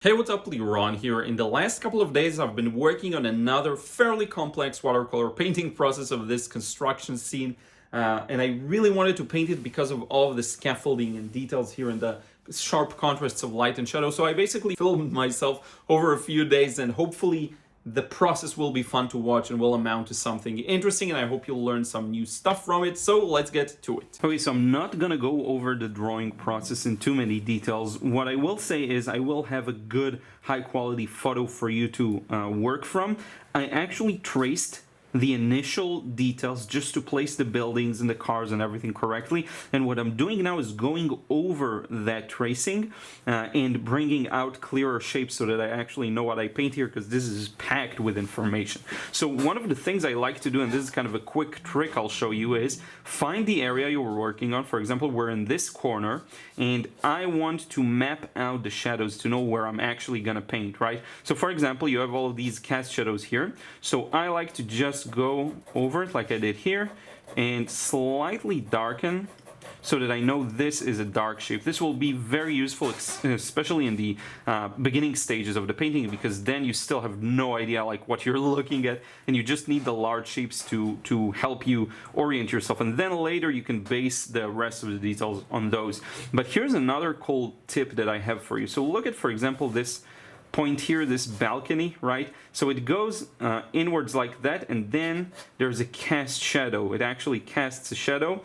Hey, what's up, Liron here. In the last couple of days, I've been working on another fairly complex watercolor painting process of this construction scene. And I really wanted to paint it because of all of the scaffolding and details here and the sharp contrasts of light and shadow. So I basically filmed myself over a few days, and hopefully the process will be fun to watch and will amount to something interesting, and I hope you'll learn some new stuff from it. So let's get to it. Okay, so I'm not gonna go over the drawing process in too many details. What I will say is I will have a good high quality photo for you to work from. I actually traced the initial details just to place the buildings and the cars and everything correctly, and what I'm doing now is going over that tracing and bringing out clearer shapes so that I actually know what I paint here, because this is packed with information. So one of the things I like to do, and this is kind of a quick trick I'll show you, is find the area you're working on. For example, we're in this corner and I want to map out the shadows to know where I'm actually gonna paint, right? So for example, you have all of these cast shadows here, so I like to just go over it like I did here and slightly darken so that I know this is a dark shape. This will be very useful, especially in the beginning stages of the painting, because then you still have no idea like what you're looking at, and you just need the large shapes to help you orient yourself, and then later you can base the rest of the details on those. But here's another cool tip that I have for you. So look at, for example, this point here, this balcony, right? So it goes inwards like that, and then there's a cast shadow. It actually casts a shadow.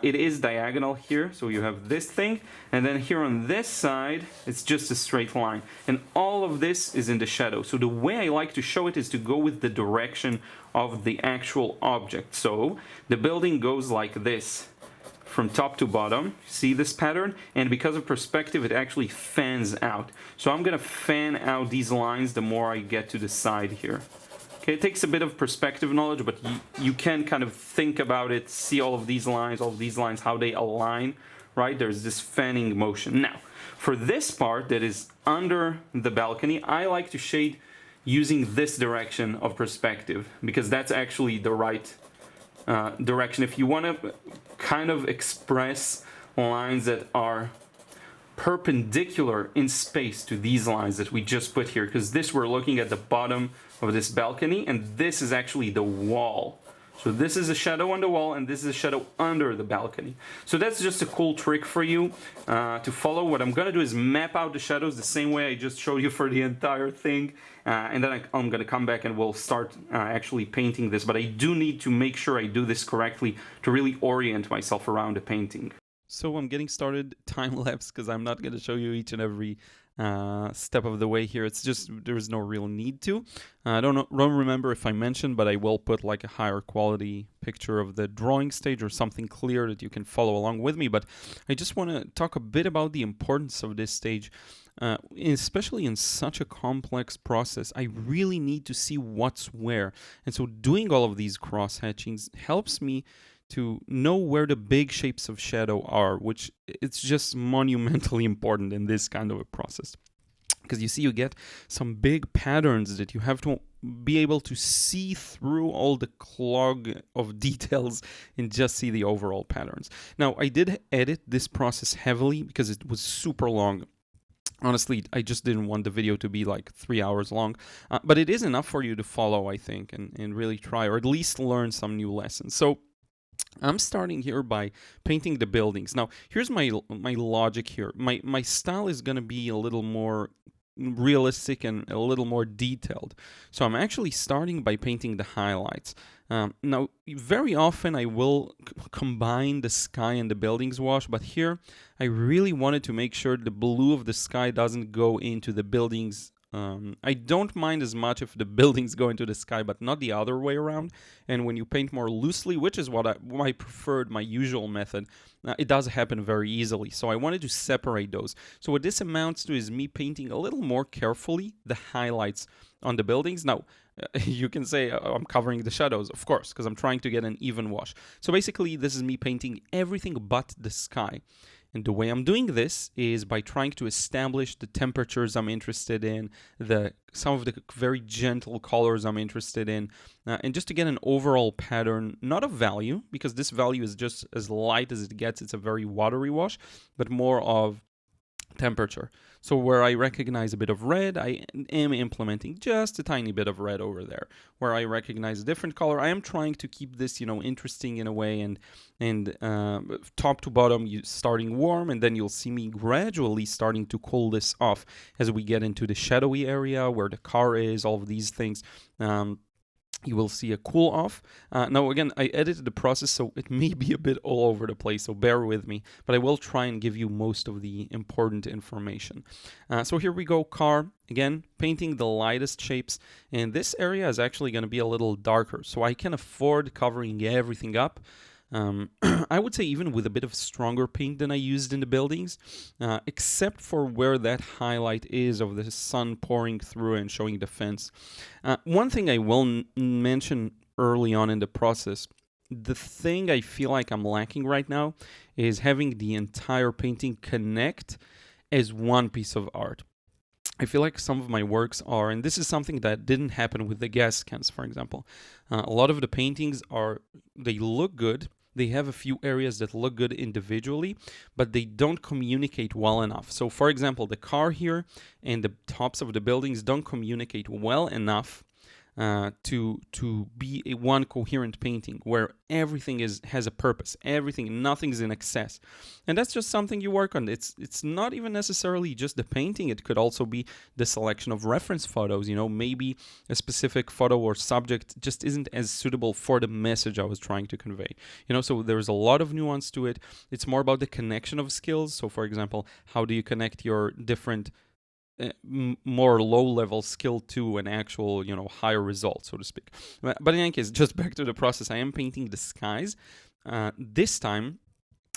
It is diagonal here, so you have this thing, and then here on this side it's just a straight line, and all of this is in the shadow. So the way I like to show it is to go with the direction of the actual object. So the building goes like this from top to bottom. See this pattern? And because of perspective, it actually fans out. So I'm gonna fan out these lines the more I get to the side here. Okay, it takes a bit of perspective knowledge, but you can kind of think about it, see all of these lines, how they align, right? There's this fanning motion. Now, for this part that is under the balcony, I like to shade using this direction of perspective, because that's actually the right direction. If you want to kind of express lines that are perpendicular in space to these lines that we just put here, because this, we're looking at the bottom of this balcony, and this is actually the wall. So this is a shadow on the wall, and this is a shadow under the balcony. So that's just a cool trick for you to follow. What I'm going to do is map out the shadows the same way I just showed you for the entire thing. And then I'm going to come back and we'll start actually painting this. But I do need to make sure I do this correctly to really orient myself around the painting. So I'm getting started time-lapse because I'm not going to show you each and every step of the way here. It's just there's no real need to. I don't remember if I mentioned, but I will put like a higher quality picture of the drawing stage or something clear that you can follow along with me. But I just want to talk a bit about the importance of this stage. Especially in such a complex process, I really need to see what's where. And so doing all of these cross-hatchings helps me to know where the big shapes of shadow are, which it's just monumentally important in this kind of a process. Because you see, you get some big patterns that you have to be able to see through all the clog of details and just see the overall patterns. Now, I did edit this process heavily because it was super long. Honestly, I just didn't want the video to be like 3 hours long, but it is enough for you to follow, I think, and really try, or at least learn some new lessons. So I'm starting here by painting the buildings. Now, here's my logic here. My style is going to be a little more realistic and a little more detailed. So I'm actually starting by painting the highlights. Now, very often I will combine the sky and the buildings wash, but here I really wanted to make sure the blue of the sky doesn't go into the buildings. I don't mind as much if the buildings go into the sky, but not the other way around. And when you paint more loosely, which is what I preferred, my usual method, it does happen very easily. So I wanted to separate those. So what this amounts to is me painting a little more carefully the highlights on the buildings. Now, you can say I'm covering the shadows, of course, because I'm trying to get an even wash. So basically, this is me painting everything but the sky. And the way I'm doing this is by trying to establish the temperatures I'm interested in, some of the very gentle colors I'm interested in, and just to get an overall pattern, not of value, because this value is just as light as it gets. It's a very watery wash, but more of temperature. So where I recognize a bit of red, I am implementing just a tiny bit of red over there. Where I recognize a different color, I am trying to keep this, interesting in a way, and top to bottom, starting warm, and then you'll see me gradually starting to cool this off as we get into the shadowy area where the car is, all of these things. You will see a cool off. Now, again, I edited the process, so it may be a bit all over the place, so bear with me, but I will try and give you most of the important information. So here we go, car. Again, painting the lightest shapes, and this area is actually going to be a little darker, so I can afford covering everything up. I would say even with a bit of stronger paint than I used in the buildings, except for where that highlight is of the sun pouring through and showing the fence. One thing I will mention early on in the process, the thing I feel like I'm lacking right now is having the entire painting connect as one piece of art. I feel like some of my works are, and this is something that didn't happen with the gas cans, for example. A lot of the paintings they look good. They have a few areas that look good individually, but they don't communicate well enough. So, for example, the car here and the tops of the buildings don't communicate well enough to be a one coherent painting where everything has a purpose, nothing's in excess. And that's just something you work on. It's not even necessarily just the painting. It could also be the selection of reference photos. Maybe a specific photo or subject just isn't as suitable for the message I was trying to convey. So there's a lot of nuance to it. It's more about the connection of skills. So, for example, how do you connect your different more low-level skill to an actual, higher result, so to speak. But in any case, just back to the process, I am painting the skies. This time,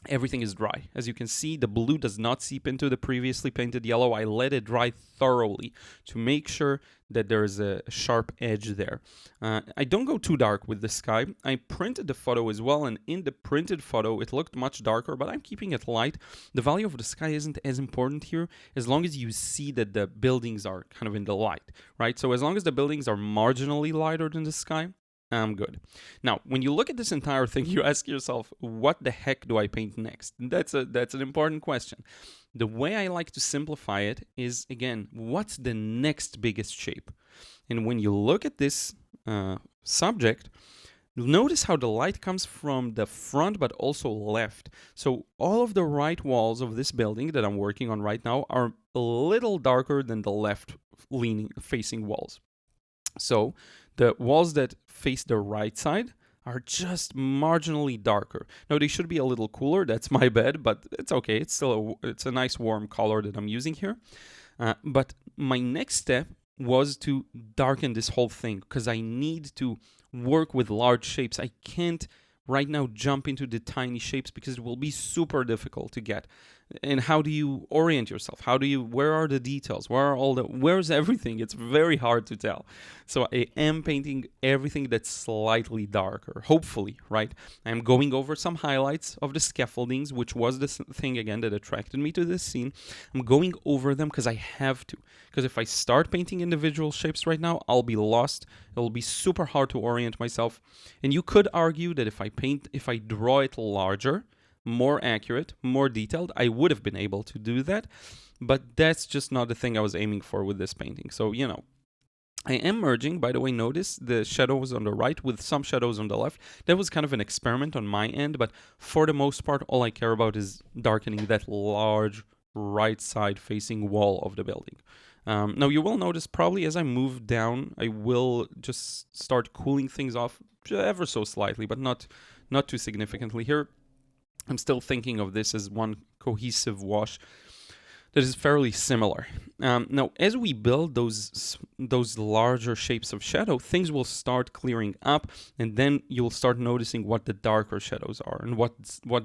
everything is dry. As you can see, the blue does not seep into the previously painted yellow. I let it dry thoroughly to make sure that there is a sharp edge there. I don't go too dark with the sky. I printed the photo as well, and in the printed photo, it looked much darker, but I'm keeping it light. The value of the sky isn't as important here, as long as you see that the buildings are kind of in the light, right? So as long as the buildings are marginally lighter than the sky, I'm good. Now, when you look at this entire thing, you ask yourself, what the heck do I paint next? That's an important question. The way I like to simplify it is, again, what's the next biggest shape? And when you look at this subject, notice how the light comes from the front, but also left. So all of the right walls of this building that I'm working on right now are a little darker than the left facing walls. So the walls that face the right side are just marginally darker. Now, they should be a little cooler. That's my bad, but it's okay. It's still it's a nice warm color that I'm using here. But my next step was to darken this whole thing because I need to work with large shapes. I can't right now jump into the tiny shapes because it will be super difficult to get. And how do you orient yourself? Where are the details? Where's everything? It's very hard to tell. So I am painting everything that's slightly darker, hopefully, right? I'm going over some highlights of the scaffoldings, which was the thing, again, that attracted me to this scene. I'm going over them because I have to. Because if I start painting individual shapes right now, I'll be lost. It'll be super hard to orient myself. And you could argue that if I draw it larger, more accurate, more detailed, I would have been able to do that, but that's just not the thing I was aiming for with this painting. So, I am merging, by the way, notice the shadows on the right with some shadows on the left. That was kind of an experiment on my end, but for the most part, all I care about is darkening that large right side facing wall of the building. Now, you will notice probably as I move down, I will just start cooling things off ever so slightly, but not too significantly. Here, I'm still thinking of this as one cohesive wash that is fairly similar. Now, as we build those larger shapes of shadow, things will start clearing up, and then you'll start noticing what the darker shadows are and what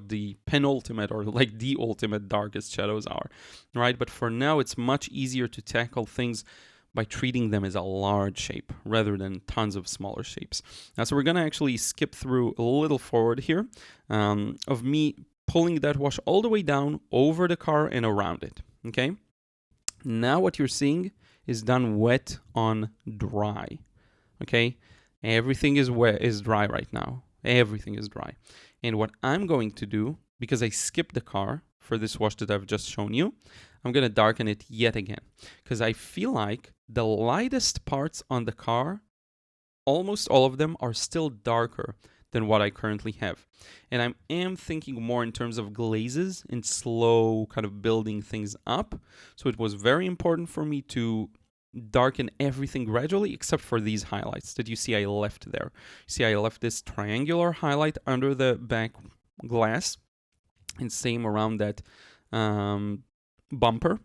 the penultimate or like the ultimate darkest shadows are, right? But for now, it's much easier to tackle things by treating them as a large shape rather than tons of smaller shapes. So we're going to actually skip through a little forward here of me pulling that wash all the way down over the car and around it, okay? Now what you're seeing is done wet on dry, okay? Everything is dry right now. Everything is dry. And what I'm going to do, because I skipped the car for this wash that I've just shown you, I'm going to darken it yet again, because I feel like the lightest parts on the car, almost all of them, are still darker than what I currently have. And I am thinking more in terms of glazes and slow kind of building things up. So it was very important for me to darken everything gradually, except for these highlights that you see I left there. See, I left this triangular highlight under the back glass, and same around that bumper.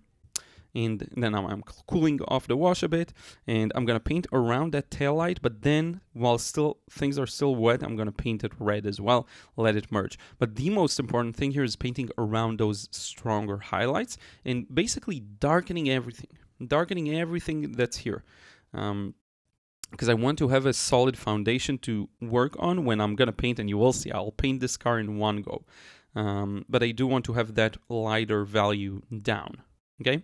And then I'm cooling off the wash a bit, and I'm gonna paint around that tail light, but then while still things are still wet, I'm gonna paint it red as well, let it merge. But the most important thing here is painting around those stronger highlights and basically darkening everything that's here. Because I want to have a solid foundation to work on when I'm gonna paint, and you will see I'll paint this car in one go. But I do want to have that lighter value down, okay?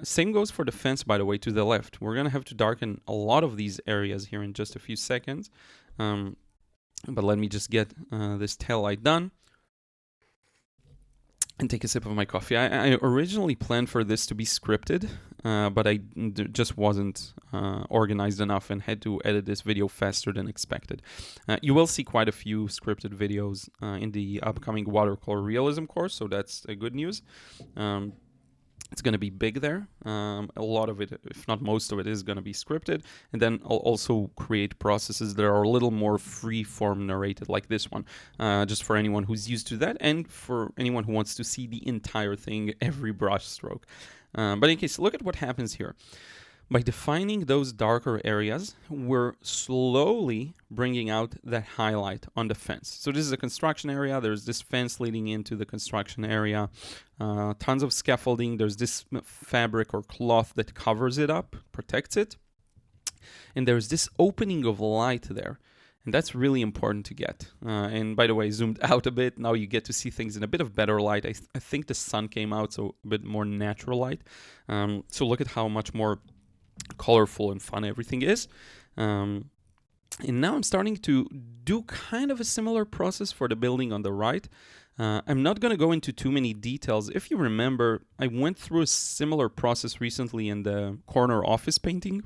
Same goes for the fence, by the way, to the left. We're gonna have to darken a lot of these areas here in just a few seconds. But let me just get this tail light done and take a sip of my coffee. I originally planned for this to be scripted, but I just wasn't organized enough and had to edit this video faster than expected. You will see quite a few scripted videos in the upcoming watercolor realism course, so that's good news. It's going to be big there. A lot of it, if not most of it, is going to be scripted. And then I'll also create processes that are a little more free-form narrated, like this one, just for anyone who's used to that and for anyone who wants to see the entire thing, every brush stroke. But in case, look at what happens here. By defining those darker areas, we're slowly bringing out that highlight on the fence. So this is a construction area. There's this fence leading into the construction area. Tons of scaffolding. There's this fabric or cloth that covers it up, protects it. And there's this opening of light there. And that's really important to get. And by the way, zoomed out a bit. Now you get to see things in a bit of better light. I think the sun came out, so a bit more natural light. So look at how much more colorful and fun everything is. And now I'm starting to do kind of a similar process for the building on the right. I'm not going to go into too many details. If you remember, I went through a similar process recently in the corner office painting,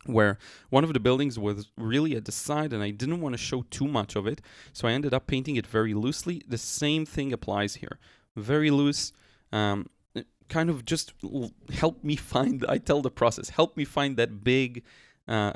where one of the buildings was really at the side and I didn't want to show too much of it, so I ended up painting it very loosely. The same thing applies here. Very loose. Kind of just help me find, I tell the process, help me find that big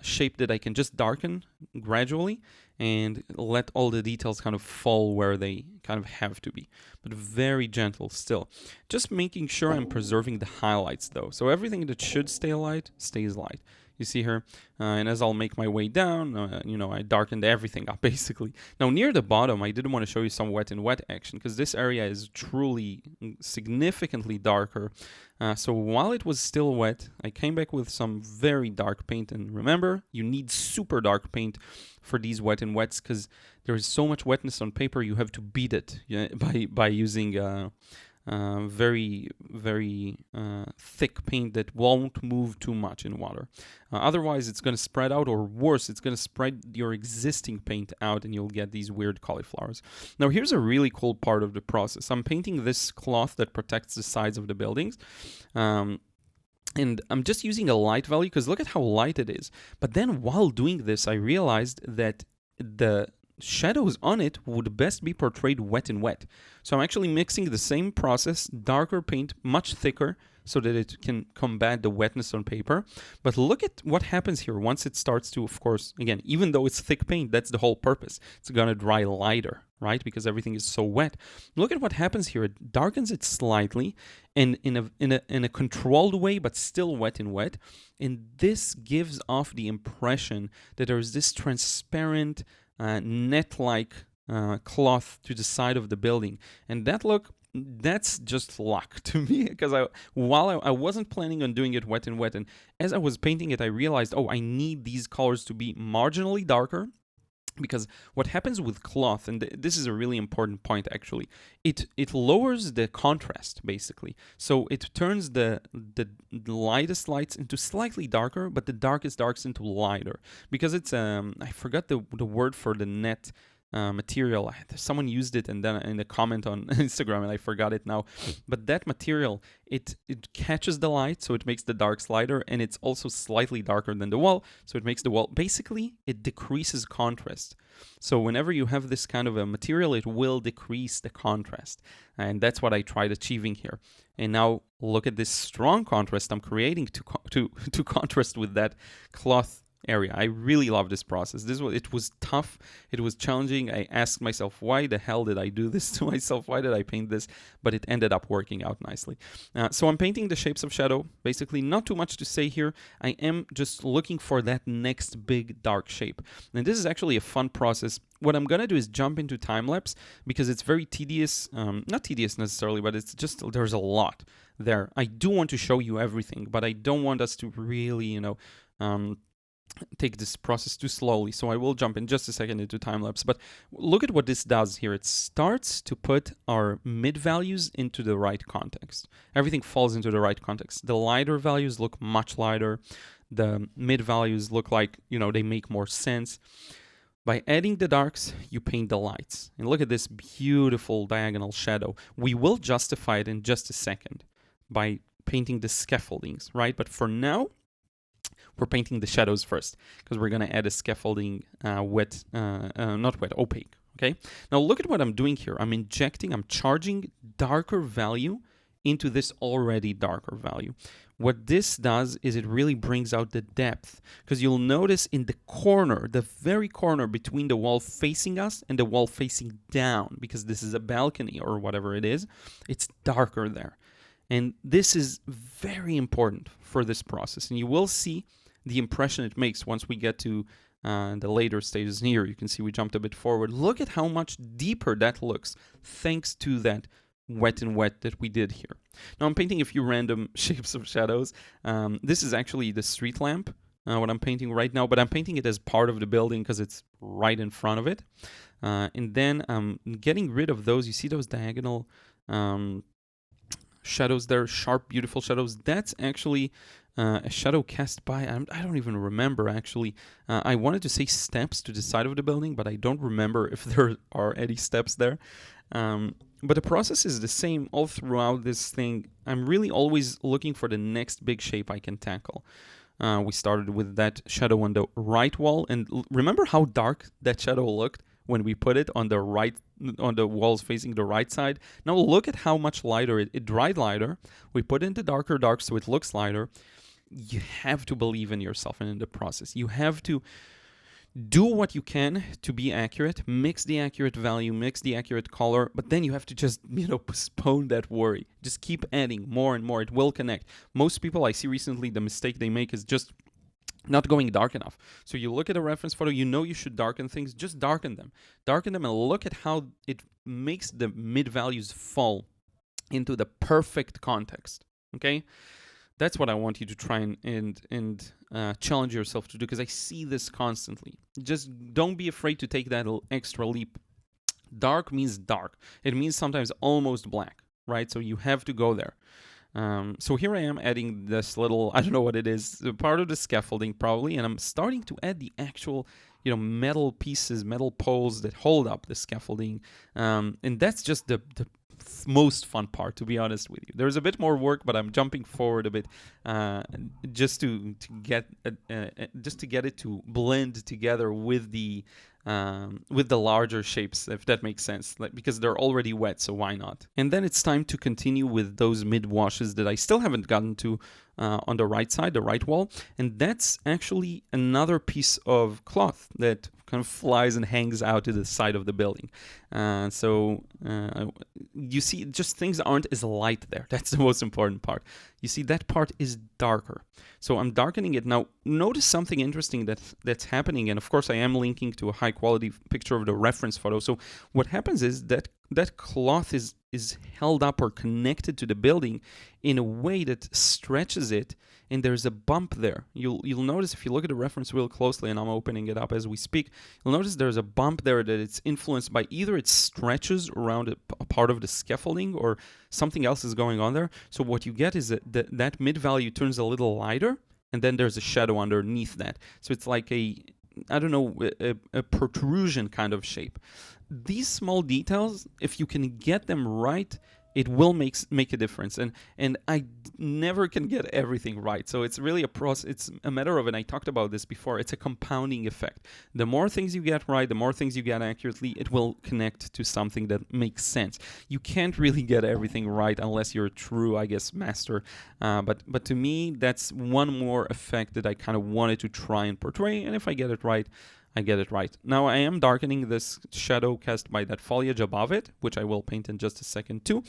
shape that I can just darken gradually and let all the details kind of fall where they kind of have to be, but very gentle still. Just making sure I'm preserving the highlights though. So everything that should stay light stays light. You see here, and as I'll make my way down, I darkened everything up basically. Now near the bottom, I did want to show you some wet and wet action because this area is truly significantly darker. So while it was still wet, I came back with some very dark paint. And remember, you need super dark paint for these wet and wets because there is so much wetness on paper, you have to beat it by using very, very thick paint that won't move too much in water. Otherwise, it's going to spread out, or worse, it's going to spread your existing paint out and you'll get these weird cauliflowers. Now, here's a really cool part of the process. I'm painting this cloth that protects the sides of the buildings. And I'm just using a light value because look at how light it is. But then while doing this, I realized that the shadows on it would best be portrayed wet and wet. So I'm actually mixing the same process, darker paint, much thicker, so that it can combat the wetness on paper. But look at what happens here once it starts to, of course, again, even though it's thick paint, that's the whole purpose. It's gonna dry lighter, right? Because everything is so wet. Look at what happens here. It darkens it slightly and in a controlled way, but still wet and wet. And this gives off the impression that there's this transparent, net-like cloth to the side of the building. And that look, that's just luck to me, because while I wasn't planning on doing it wet and wet, and as I was painting it, I realized, oh, I need these colors to be marginally darker, because what happens with cloth, and this is a really important point actually, it lowers the contrast basically. So it turns the lightest lights into slightly darker, but the darkest darks into lighter, because it's I forgot the word for the net material. Someone used it and then in a comment on Instagram, and I forgot it now. But that material, it catches the light, so it makes the darks lighter, and it's also slightly darker than the wall, so it makes the wall, basically, it decreases contrast. So whenever you have this kind of a material, it will decrease the contrast. And that's what I tried achieving here. And now look at this strong contrast I'm creating to contrast with that cloth area. I really love this process. It was tough. It was challenging. I asked myself, why the hell did I do this to myself? Why did I paint this? But it ended up working out nicely. So I'm painting the shapes of shadow. Basically, not too much to say here. I am just looking for that next big dark shape. And this is actually a fun process. What I'm going to do is jump into time-lapse because it's very tedious. Not tedious necessarily, but it's just, there's a lot there. I do want to show you everything, but I don't want us to really, take this process too slowly. So I will jump in just a second into time-lapse. But look at what this does here. It starts to put our mid values into the right context. Everything falls into the right context. The lighter values look much lighter. The mid values look like, they make more sense. By adding the darks, you paint the lights. And look at this beautiful diagonal shadow. We will justify it in just a second by painting the scaffoldings, right? But for now, we're painting the shadows first because we're going to add a scaffolding opaque, okay? Now look at what I'm doing here. I'm charging darker value into this already darker value. What this does is it really brings out the depth, because you'll notice in the corner, the very corner between the wall facing us and the wall facing down, because this is a balcony or whatever it is, it's darker there. And this is very important for this process. And you will see the impression it makes once we get to the later stages here. You can see we jumped a bit forward. Look at how much deeper that looks thanks to that wet and wet that we did here. Now I'm painting a few random shapes of shadows. This is actually the street lamp, what I'm painting right now, but I'm painting it as part of the building because it's right in front of it. And then I'm getting rid of those. You see those diagonal shadows there, sharp, beautiful shadows. That's actually a shadow cast by, I don't even remember actually. I wanted to say steps to the side of the building, but I don't remember if there are any steps there. But the process is the same all throughout this thing. I'm really always looking for the next big shape I can tackle. We started with that shadow on the right wall, and remember how dark that shadow looked when we put it on the right, on the walls facing the right side. Now look at how much lighter it dried lighter. We put in the darker dark so it looks lighter. You have to believe in yourself and in the process. You have to do what you can to be accurate, mix the accurate value, mix the accurate color, but then you have to just, postpone that worry. Just keep adding more and more. It will connect. Most people I see recently, the mistake they make is just not going dark enough. So you look at a reference photo, you should darken things, just darken them. Darken them and look at how it makes the mid values fall into the perfect context, okay? That's what I want you to try and challenge yourself to do, because I see this constantly. Just don't be afraid to take that extra leap. Dark means dark. It means sometimes almost black, right? So you have to go there. So here I am adding this little, I don't know what it is, part of the scaffolding probably, and I'm starting to add the actual, metal pieces, metal poles that hold up the scaffolding. And that's just the most fun part, to be honest with you. There's a bit more work, but I'm jumping forward a bit just to get it to blend together with the larger shapes, if that makes sense, because they're already wet, so why not? And then it's time to continue with those mid washes that I still haven't gotten to on the right side, the right wall, and that's actually another piece of cloth that kind of flies and hangs out to the side of the building. So you see, just things aren't as light there. That's the most important part. You see, that part is darker. So I'm darkening it. Now, notice something interesting that's happening, and of course I am linking to a high quality picture of the reference photo. So what happens is that cloth is held up or connected to the building in a way that stretches it, and there's a bump there. You'll notice if you look at the reference real closely, and I'm opening it up as we speak, you'll notice there's a bump there that it's influenced by either it stretches around a part of the scaffolding or something else is going on there. So what you get is that mid value turns a little lighter, and then there's a shadow underneath that. So it's like I don't know, a protrusion kind of shape. These small details, if you can get them right, it will make a difference. And I never can get everything right. So it's really a process. It's a matter of, and I talked about this before, it's a compounding effect. The more things you get right, the more things you get accurately, it will connect to something that makes sense. You can't really get everything right unless you're a true, I guess, master. But to me, that's one more effect that I kind of wanted to try and portray. And if I get it right, I get it right. Now I am darkening this shadow cast by that foliage above it, which I will paint in just a second too.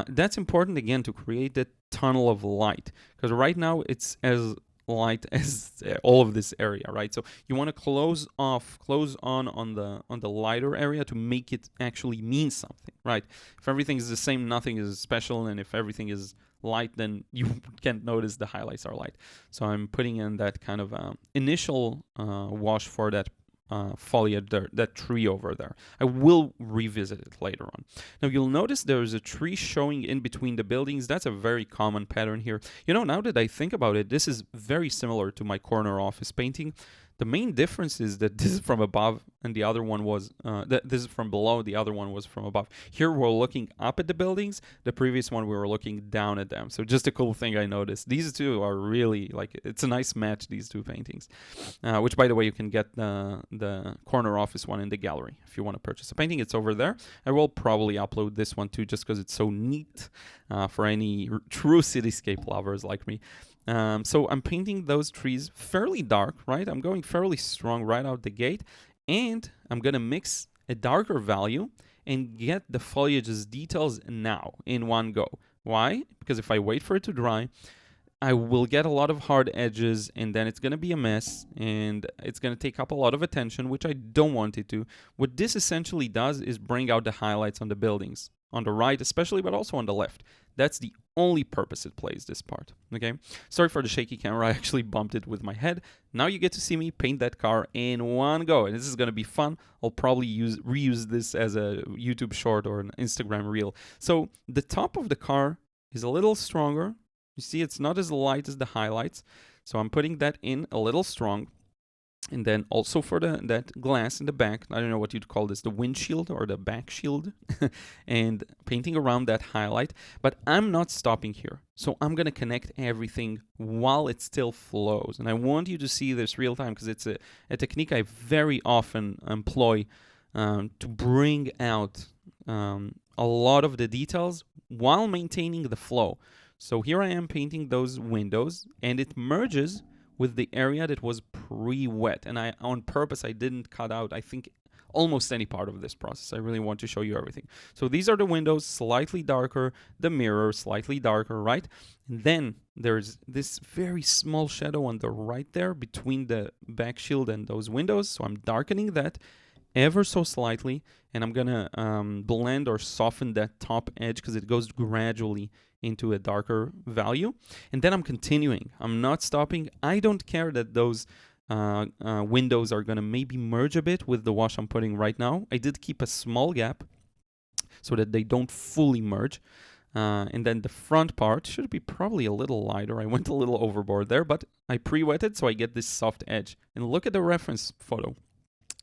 That's important again to create that tunnel of light, because right now it's as light as all of this area, right? So you want to close on the lighter area to make it actually mean something, right? If everything is the same, nothing is special, and if everything is light, then you can't notice the highlights are light. So I'm putting in that kind of initial wash for that foliage there, that tree over there. I will revisit it later on. Now you'll notice there's a tree showing in between the buildings. That's a very common pattern here. You know, now that I think about it, this is very similar to my corner office painting. The main difference is that this is from above and the other one was, this is from below, the other one was from above. Here we're looking up at the buildings, the previous one we were looking down at them. So just a cool thing I noticed. These two are really, like, it's a nice match, these two paintings. Which, by the way, you can get the corner office one in the gallery if you want to purchase a painting. It's over there. I will probably upload this one too, just because it's so neat for any true cityscape lovers like me. So I'm painting those trees fairly dark, right? I'm going fairly strong right out the gate, and I'm going to mix a darker value and get the foliage's details now in one go. Why? Because if I wait for it to dry, I will get a lot of hard edges, and then it's going to be a mess, and it's going to take up a lot of attention, which I don't want it to. What this essentially does is bring out the highlights on the buildings, on the right especially, but also on the left. That's the only purpose it plays, this part, okay? Sorry for the shaky camera, I actually bumped it with my head. Now you get to see me paint that car in one go, and this is going to be fun. I'll probably reuse this as a YouTube short or an Instagram reel. So the top of the car is a little stronger. You see, it's not as light as the highlights, so I'm putting that in a little strong. And then also for that glass in the back, I don't know what you'd call this, the windshield or the back shield, and painting around that highlight. But I'm not stopping here. So I'm going to connect everything while it still flows. And I want you to see this real time because it's a technique I very often employ to bring out a lot of the details while maintaining the flow. So here I am painting those windows, and it merges with the area that was pre-wet. And on purpose, I didn't cut out, I think, almost any part of this process. I really want to show you everything. So these are the windows, slightly darker, the mirror, slightly darker, right? And then there's this very small shadow on the right there between the back shield and those windows. So I'm darkening that ever so slightly, and I'm gonna blend or soften that top edge because it goes gradually into a darker value. And then I'm continuing. I'm not stopping. I don't care that those windows are gonna maybe merge a bit with the wash I'm putting right now. I did keep a small gap so that they don't fully merge. And then the front part should be probably a little lighter. I went a little overboard there, but I pre-wetted so I get this soft edge. And look at the reference photo.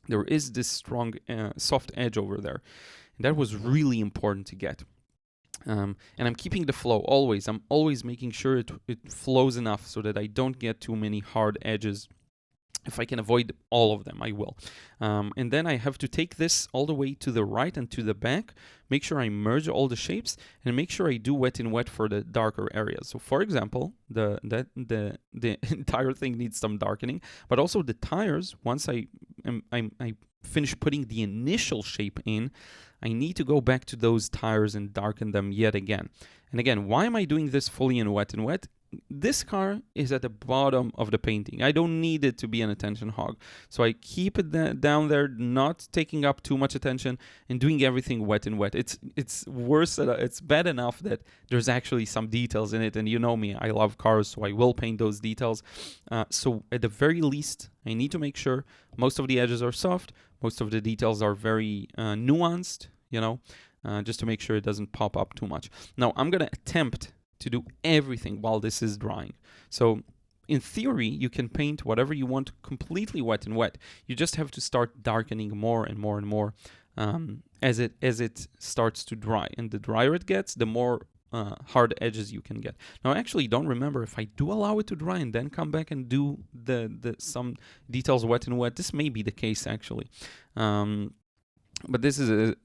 There is this strong soft edge over there. And that was really important to get. And I'm keeping the flow always. I'm always making sure it flows enough so that I don't get too many hard edges. If I can avoid all of them, I will. And then I have to take this all the way to the right and to the back, make sure I merge all the shapes, and make sure I do wet in wet for the darker areas. So for example, the entire thing needs some darkening, but also the tires, once I finish putting the initial shape in, I need to go back to those tires and darken them yet again. And again, why am I doing this fully in wet and wet? This car is at the bottom of the painting. I don't need it to be an attention hog. So I keep it down there, not taking up too much attention and doing everything wet and wet. It's worse, it's bad enough that there's actually some details in it. And you know me, I love cars, so I will paint those details. So at the very least, I need to make sure most of the edges are soft. Most of the details are very nuanced, you know, just to make sure it doesn't pop up too much. Now I'm going to attempt to do everything while this is drying. So in theory, you can paint whatever you want completely wet and wet. You just have to start darkening more and more and more as it starts to dry. And the drier it gets, the more hard edges you can get. Now, I actually don't remember if I do allow it to dry and then come back and do some details wet and wet. This may be the case actually. But this is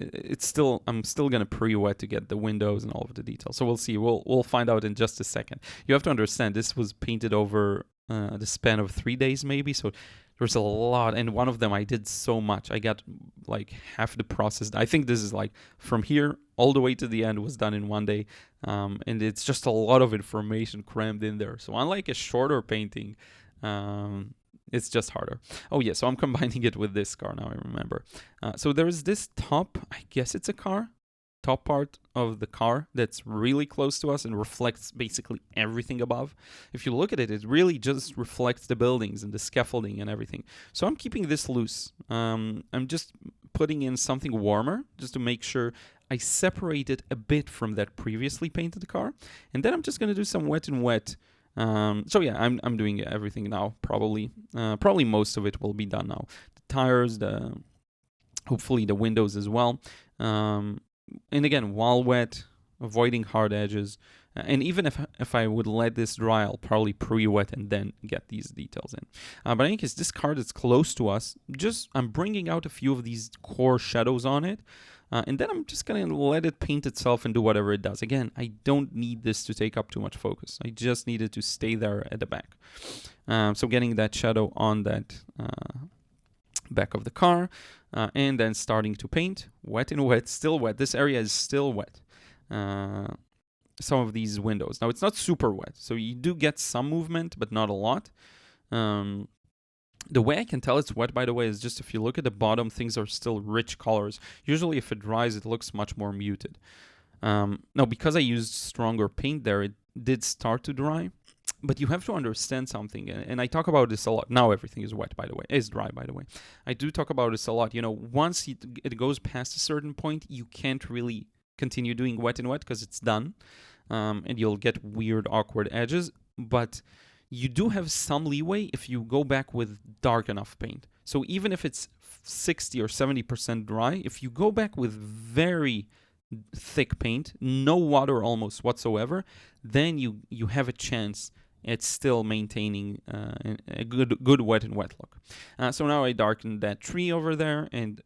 I'm still gonna pre-wet to get the windows and all of the details. So we'll see. We'll find out in just a second. You have to understand this was painted over the span of 3 days maybe. So there's a lot, and one of them I did so much. I got like half the process. I think this is like from here all the way to the end was done in 1 day, and it's just a lot of information crammed in there. So unlike a shorter painting, it's just harder. Oh yeah, so I'm combining it with this car now, I remember. So there's this top, I guess it's a car, top part of the car that's really close to us and reflects basically everything above. If you look at it, it really just reflects the buildings and the scaffolding and everything. So I'm keeping this loose. I'm just putting in something warmer just to make sure I separate it a bit from that previously painted car. And then I'm just gonna do some wet and wet. So yeah, I'm doing everything now. Probably most of it will be done now. The tires, hopefully the windows as well. And again, while wet, avoiding hard edges. And even if I would let this dry, I'll probably pre-wet and then get these details in. But in any case, this card that's close to us, I'm bringing out a few of these core shadows on it. And then I'm just going to let it paint itself and do whatever it does. Again, I don't need this to take up too much focus. I just need it to stay there at the back. So getting that shadow on that back of the car, and then starting to paint. Wet and wet, still wet. This area is still wet. Some of these windows. Now, it's not super wet, so you do get some movement, but not a lot. The way I can tell it's wet, by the way, is just if you look at the bottom, things are still rich colors. Usually if it dries, it looks much more muted. Now, because I used stronger paint there, it did start to dry. But you have to understand something, and I talk about this a lot. Now everything is wet, by the way. Is dry, by the way. I do talk about this a lot. You know, once it goes past a certain point, you can't really continue doing wet and wet because it's done. And you'll get weird, awkward edges. But you do have some leeway if you go back with dark enough paint. So even if it's 60 or 70% dry, if you go back with very thick paint, no water almost whatsoever, then you have a chance at still maintaining a good wet and wet look. So now I darkened that tree over there, and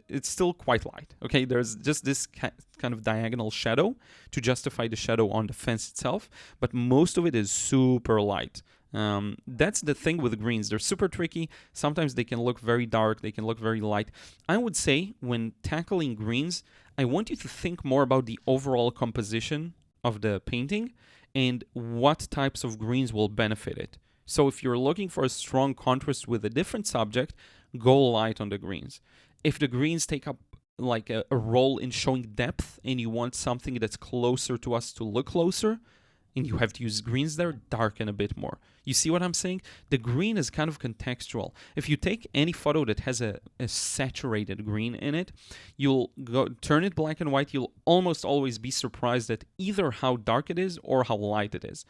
it's still quite light. Okay, there's just this kind of diagonal shadow to justify the shadow on the fence itself, but most of it is super light. That's the thing with greens. They're super tricky. Sometimes they can look very dark, they can look very light. I would say when tackling greens, I want you to think more about the overall composition of the painting and what types of greens will benefit it. So if you're looking for a strong contrast with a different subject, go light on the greens. If the greens take up like a role in showing depth and you want something that's closer to us to look closer, and you have to use greens there, darken a bit more. You see what I'm saying? The green is kind of contextual. If you take any photo that has a saturated green in it, you'll turn it black and white, you'll almost always be surprised at either how dark it is or how light it is.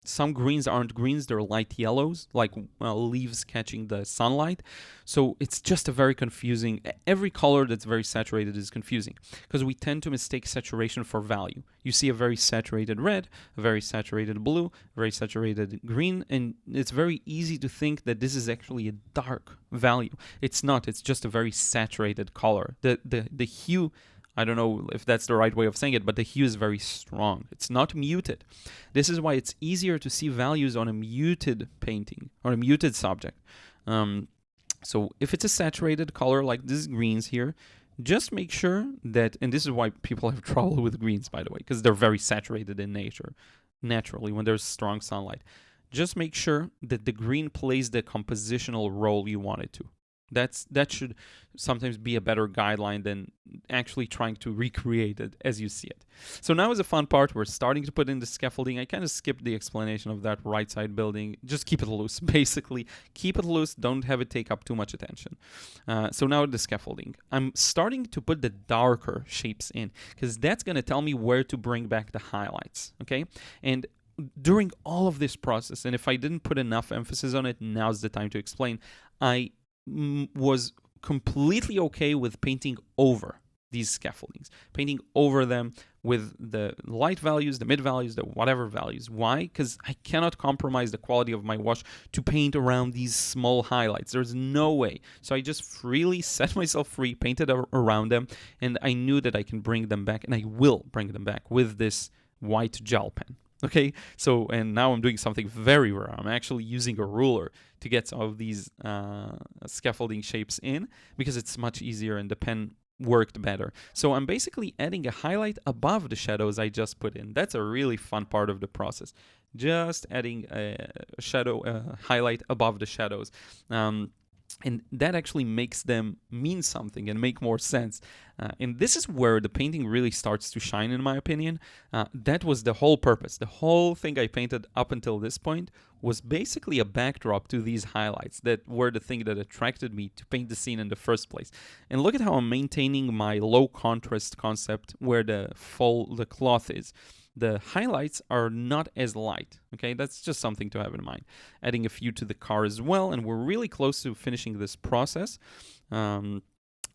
Some greens aren't greens, they're light yellows, like leaves catching the sunlight. So it's just a very confusing, every color that's very saturated is confusing because we tend to mistake saturation for value. You see a very saturated red, a very saturated blue, a very saturated green, and it's very easy to think that this is actually a dark value. It's not, it's just a very saturated color. The hue, I don't know if that's the right way of saying it, but the hue is very strong. It's not muted. This is why it's easier to see values on a muted painting or a muted subject. So if it's a saturated color like this greens here, just make sure that, and this is why people have trouble with greens, by the way, because they're very saturated in nature, naturally, when there's strong sunlight. Just make sure that the green plays the compositional role you want it to. That should sometimes be a better guideline than actually trying to recreate it as you see it. So now is a fun part. We're starting to put in the scaffolding. I kind of skipped the explanation of that right side building. Just keep it loose, basically. Keep it loose. Don't have it take up too much attention. So now the scaffolding. I'm starting to put the darker shapes in because that's going to tell me where to bring back the highlights, okay? And during all of this process, and if I didn't put enough emphasis on it, now's the time to explain, I was completely okay with painting over these scaffoldings, painting over them with the light values, the mid values, the whatever values. Why? Because I cannot compromise the quality of my wash to paint around these small highlights. There's no way. So I just freely set myself free, painted around them, and I knew that I can bring them back, and I will bring them back with this white gel pen. Okay, so, and now I'm doing something very rare. I'm actually using a ruler to get some of these scaffolding shapes in, because it's much easier and the pen worked better. So I'm basically adding a highlight above the shadows I just put in. That's a really fun part of the process. Just adding a shadow highlight above the shadows. And that actually makes them mean something and make more sense. And this is where the painting really starts to shine, in my opinion. That was the whole purpose. The whole thing I painted up until this point was basically a backdrop to these highlights that were the thing that attracted me to paint the scene in the first place. And look at how I'm maintaining my low contrast concept where the cloth is. The highlights are not as light, okay? That's just something to have in mind. Adding a few to the car as well, and we're really close to finishing this process. Now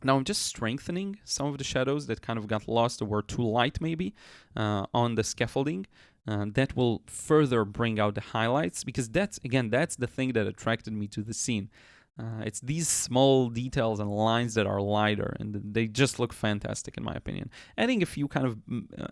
I'm just strengthening some of the shadows that kind of got lost or were too light maybe on the scaffolding. That will further bring out the highlights, because that's the thing that attracted me to the scene. It's these small details and lines that are lighter, and they just look fantastic in my opinion. Adding a few kind of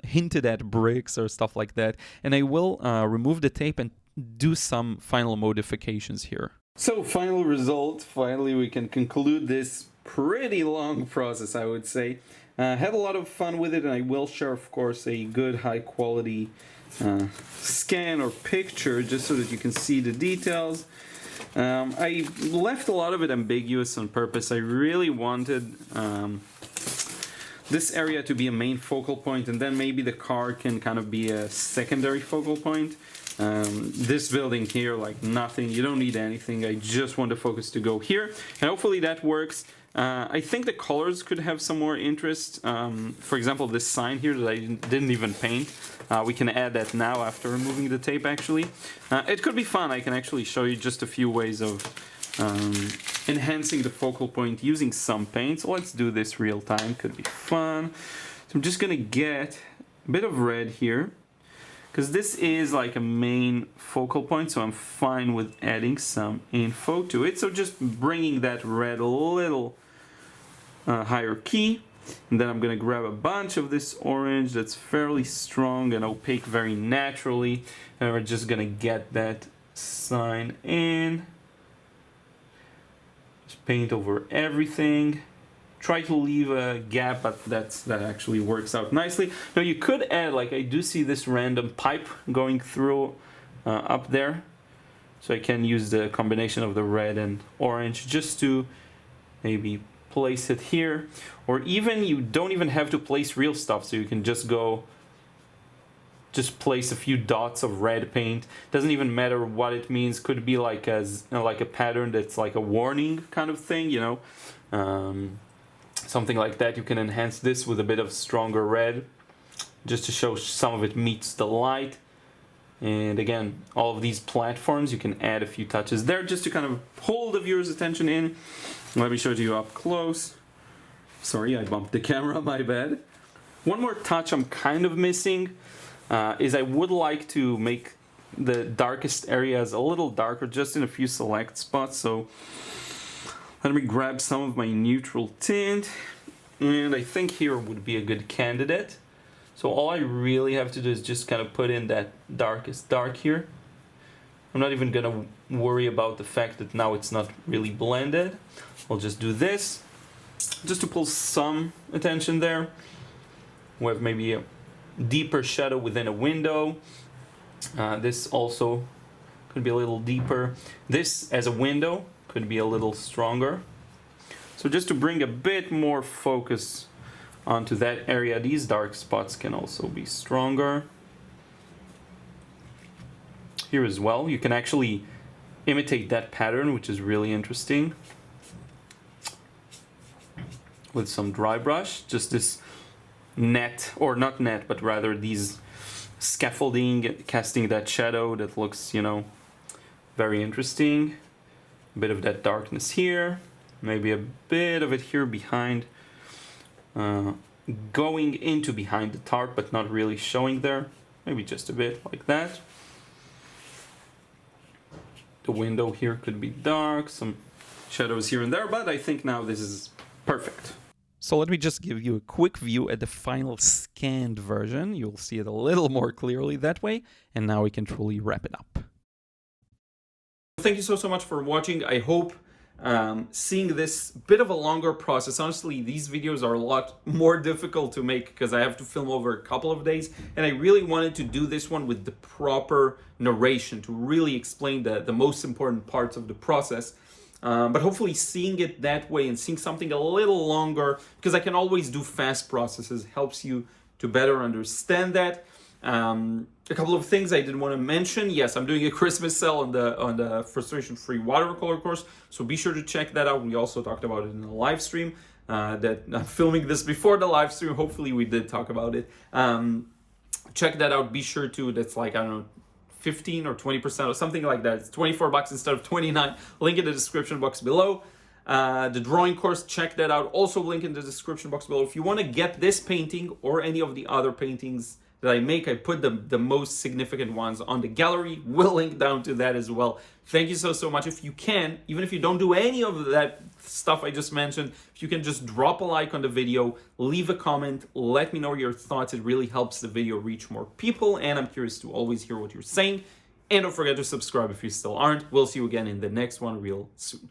hinted at bricks or stuff like that, and I will remove the tape and do some final modifications here. So final result, finally we can conclude this pretty long process, I would say. Had a lot of fun with it, and I will share, of course, a good high quality scan or picture just so that you can see the details. I left a lot of it ambiguous on purpose. I really wanted this area to be a main focal point, and then maybe the car can kind of be a secondary focal point. This building here, like nothing, you don't need anything. I just want the focus to go here, and hopefully that works. I think the colors could have some more interest. For example, this sign here that I didn't even paint. We can add that now after removing the tape, actually. It could be fun. I can actually show you just a few ways of enhancing the focal point using some paint. So let's do this real time. Could be fun. So I'm just going to get a bit of red here, because this is like a main focal point, so I'm fine with adding some info to it. So just bringing that red a little higher key, and then I'm going to grab a bunch of this orange that's fairly strong and opaque very naturally, and we're just going to get that sign in. Just paint over everything. Try to leave a gap, but that actually works out nicely. Now you could add, like I do see this random pipe going through up there, so I can use the combination of the red and orange just to maybe place it here, or even you don't even have to place real stuff, so you can just place a few dots of red paint. Doesn't even matter what it means. Could be like a pattern that's like a warning kind of thing, you know. Something like that. You can enhance this with a bit of stronger red just to show some of it meets the light. And again, all of these platforms, you can add a few touches there just to kind of hold the viewer's attention in. Let me show it to you up close. Sorry, I bumped the camera, my bad. One more touch I'm kind of missing is I would like to make the darkest areas a little darker just in a few select spots. So let me grab some of my neutral tint, and I think here would be a good candidate. So all I really have to do is just kind of put in that darkest dark here. I'm not even gonna worry about the fact that now it's not really blended. I'll just do this, just to pull some attention there. We have maybe a deeper shadow within a window. This also could be a little deeper. This as a window could be a little stronger. So just to bring a bit more focus onto that area, these dark spots can also be stronger. Here as well, you can actually imitate that pattern, which is really interesting. With some dry brush, just this net, or not net, but rather these scaffolding, casting that shadow that looks, you know, very interesting. A bit of that darkness here, maybe a bit of it here behind, going into behind the tarp, but not really showing there. Maybe just a bit like that. The window here could be dark, some shadows here and there, but I think now this is perfect. So let me just give you a quick view at the final scanned version. You'll see it a little more clearly that way, and now we can truly wrap it up. Thank you so much for watching. I hope seeing this bit of a longer process. Honestly, these videos are a lot more difficult to make because I have to film over a couple of days, and I really wanted to do this one with the proper narration to really explain the most important parts of the process. But hopefully seeing it that way and seeing something a little longer, because I can always do fast processes, helps you to better understand that. A couple of things I did want to mention. Yes, I'm doing a Christmas sale on the frustration-free watercolor course, so be sure to check that out. We also talked about it in the live stream. That I'm filming this before the live stream. Hopefully we did talk about it. Check that out. Be sure to. That's like, I don't know, 15 or 20% or something like that. It's $24 instead of $29. Link in the description box below. The drawing course, check that out. Also link in the description box below. If you want to get this painting or any of the other paintings that I make, I put the most significant ones on the gallery. We'll link down to that as well. Thank you so much. If you can, even if you don't do any of that stuff I just mentioned, if you can just drop a like on the video, leave a comment, let me know your thoughts. It really helps the video reach more people, and I'm curious to always hear what you're saying. And don't forget to subscribe if you still aren't. We'll see you again in the next one real soon.